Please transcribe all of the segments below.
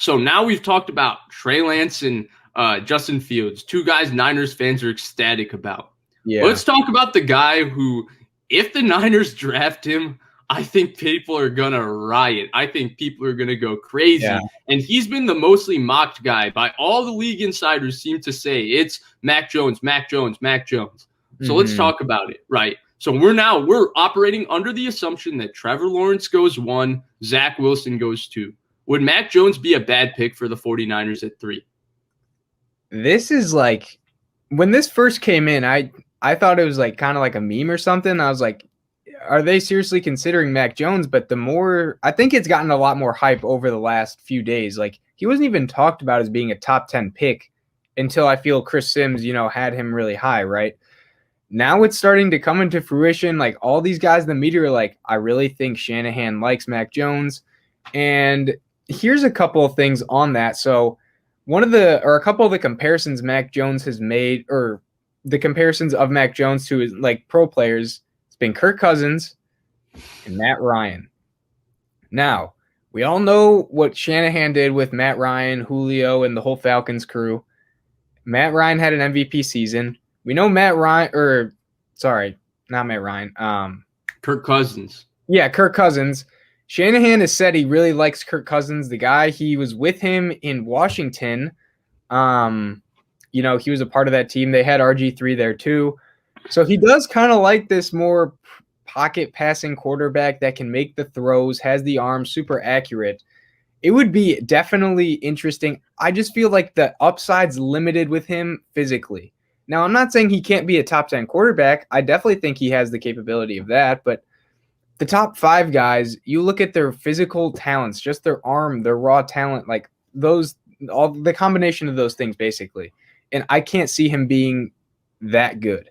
So now we've talked about Trey Lance and Justin Fields, two guys Niners fans are ecstatic about. Yeah. Let's talk about the guy who, if the Niners draft him, I think people are going to riot. I think people are going to go crazy. Yeah. And he's been the mostly mocked guy by all the league insiders seem to say it's Mac Jones, Mac Jones, Mac Jones. So let's talk about it, right? So we're operating under the assumption that Trevor Lawrence goes 1, Zach Wilson goes 2. Would Mac Jones be a bad pick for the 49ers at 3? This is like, when this first came in, I thought it was like kind of like a meme or something. I was like, are they seriously considering Mac Jones? But the more, I think it's gotten a lot more hype over the last few days. Like, he wasn't even talked about as being a top 10 pick until I feel Chris Sims, had him really high, right? Now it's starting to come into fruition. Like, all these guys in the media are like, I really think Shanahan likes Mac Jones. And here's a couple of things on that. So a couple of the comparisons Mac Jones has made, or the comparisons of Mac Jones to his like pro players, it's been Kirk Cousins and Matt Ryan. Now, we all know what Shanahan did with Matt Ryan, Julio, and the whole Falcons crew. Matt Ryan had an MVP season. We know Kirk Cousins. Yeah, Kirk Cousins. Shanahan has said he really likes Kirk Cousins, the guy. He was with him in Washington. He was a part of that team. They had RG3 there too. So he does kind of like this more pocket passing quarterback that can make the throws, has the arm, super accurate. It would be definitely interesting. I just feel like the upside's limited with him physically. Now, I'm not saying he can't be a top 10 quarterback. I definitely think he has the capability of that, but the top 5 guys, you look at their physical talents, just their arm, their raw talent, like those, all the combination of those things basically. And I can't see him being that good.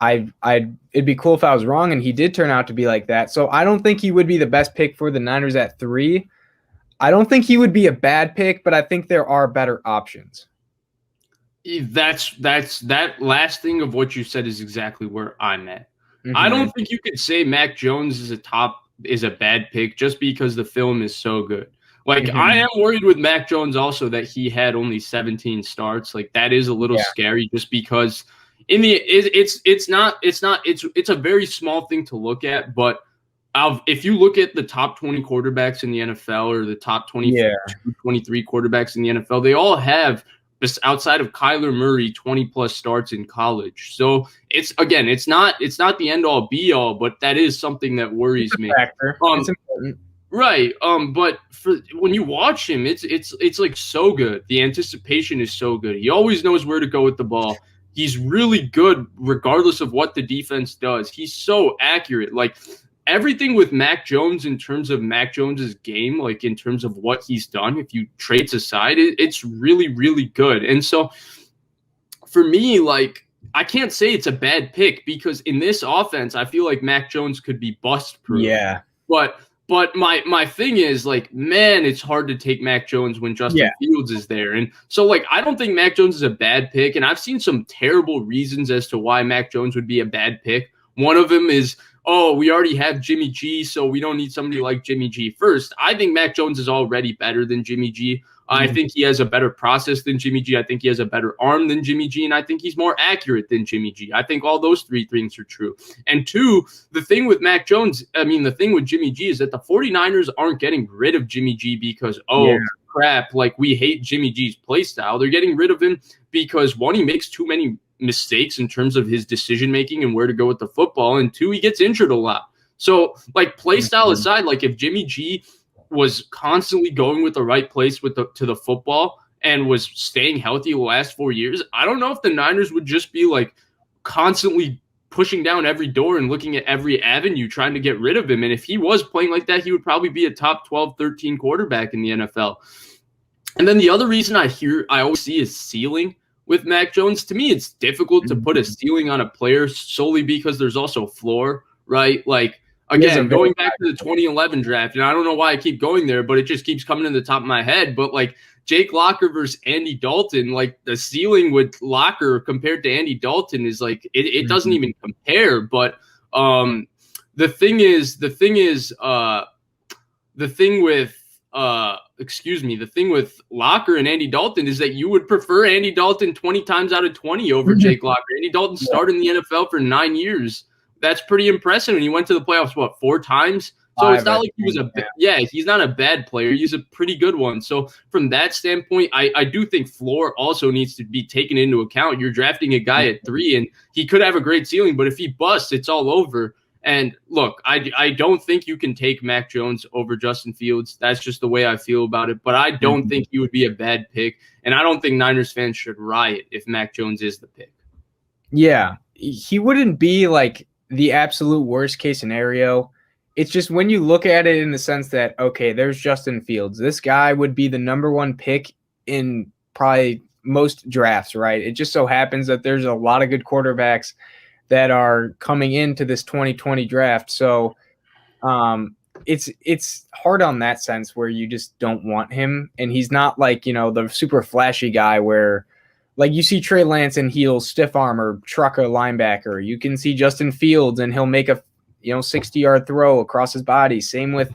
It'd be cool if I was wrong and he did turn out to be like that. So I don't think he would be the best pick for the Niners at 3. I don't think he would be a bad pick, but I think there are better options. That's that last thing of what you said is exactly where I'm at. I don't think you could say Mac Jones is a bad pick just because the film is so good. Like, I am worried with Mac Jones also that he had only 17 starts. Like, that is a little scary just because it's a very small thing to look at, but if you look at the top 20 quarterbacks in the NFL or the top 22, 23 quarterbacks in the NFL, they all have, outside of Kyler Murray, 20+ starts in college. So it's not the end all be all, but that is something that worries me. It's important. Right. But when you watch him, it's like so good. The anticipation is so good. He always knows where to go with the ball. He's really good regardless of what the defense does. He's so accurate. Like, everything with Mac Jones in terms of Mac Jones's game, like in terms of what he's done, if you traits aside, it's really, really good. And so for me, like, I can't say it's a bad pick because in this offense, I feel like Mac Jones could be bust proof. Yeah. But my thing is, like, man, it's hard to take Mac Jones when Justin Fields is there. And so, like, I don't think Mac Jones is a bad pick. And I've seen some terrible reasons as to why Mac Jones would be a bad pick. One of them is, we already have Jimmy G, so we don't need somebody like Jimmy G first. I think Mac Jones is already better than Jimmy G. I think he has a better process than Jimmy G. I think he has a better arm than Jimmy G, and I think he's more accurate than Jimmy G. I think all those 3 things are true. And 2, the thing with Mac Jones, the thing with Jimmy G is that the 49ers aren't getting rid of Jimmy G because, crap, like, we hate Jimmy G's play style. They're getting rid of him because, 1, he makes too many mistakes in terms of his decision making and where to go with the football, and 2, he gets injured a lot. So, like, play style aside, like, if Jimmy G was constantly going with the right place to the football and was staying healthy the last 4 years, I don't know if the Niners would just be like constantly pushing down every door and looking at every avenue trying to get rid of him. And if he was playing like that, he would probably be a top 12, 13 quarterback in the NFL. And then the other reason I always see is ceiling with Mac Jones. To me, it's difficult to put a ceiling on a player solely because there's also floor, right? Like, again, going back to the 2011 draft, and I don't know why I keep going there, but it just keeps coming to the top of my head. But, like, Jake Locker versus Andy Dalton, like, the ceiling with Locker compared to Andy Dalton is, like, it doesn't even compare. But the thing with the thing with Locker and Andy Dalton is that you would prefer Andy Dalton 20 times out of 20 over Jake Locker. Andy Dalton started in the NFL for 9 years. That's pretty impressive. And he went to the playoffs, 4 times? So it's not like he was he's not a bad player. He's a pretty good one. So from that standpoint, I do think floor also needs to be taken into account. You're drafting a guy at 3, and he could have a great ceiling, but if he busts, it's all over. And look, I don't think you can take Mac Jones over Justin Fields. That's just the way I feel about it. But I don't think he would be a bad pick. And I don't think Niners fans should riot if Mac Jones is the pick. Yeah, he wouldn't be like the absolute worst case scenario. It's just when you look at it in the sense that, okay, there's Justin Fields. This guy would be the number 1 pick in probably most drafts, right? It just so happens that there's a lot of good quarterbacks that are coming into this 2020 draft. So it's hard on that sense where you just don't want him. And he's not like, the super flashy guy where like you see Trey Lance and he'll stiff arm or truck a linebacker. You can see Justin Fields and he'll make a 60-yard throw across his body. Same with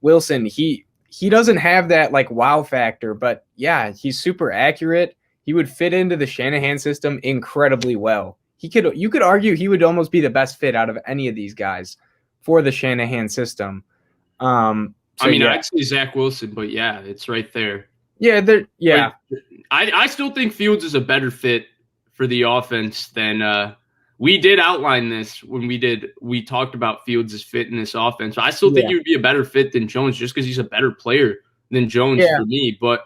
Wilson. He doesn't have that like wow factor, but yeah, he's super accurate. He would fit into the Shanahan system incredibly well. You could argue he would almost be the best fit out of any of these guys for the Shanahan system. I'd say Zach Wilson, but yeah, it's right there. Yeah, I still think Fields is a better fit for the offense than we did outline this when we talked about Fields' fit in this offense. I still think he would be a better fit than Jones just because he's a better player than Jones for me. But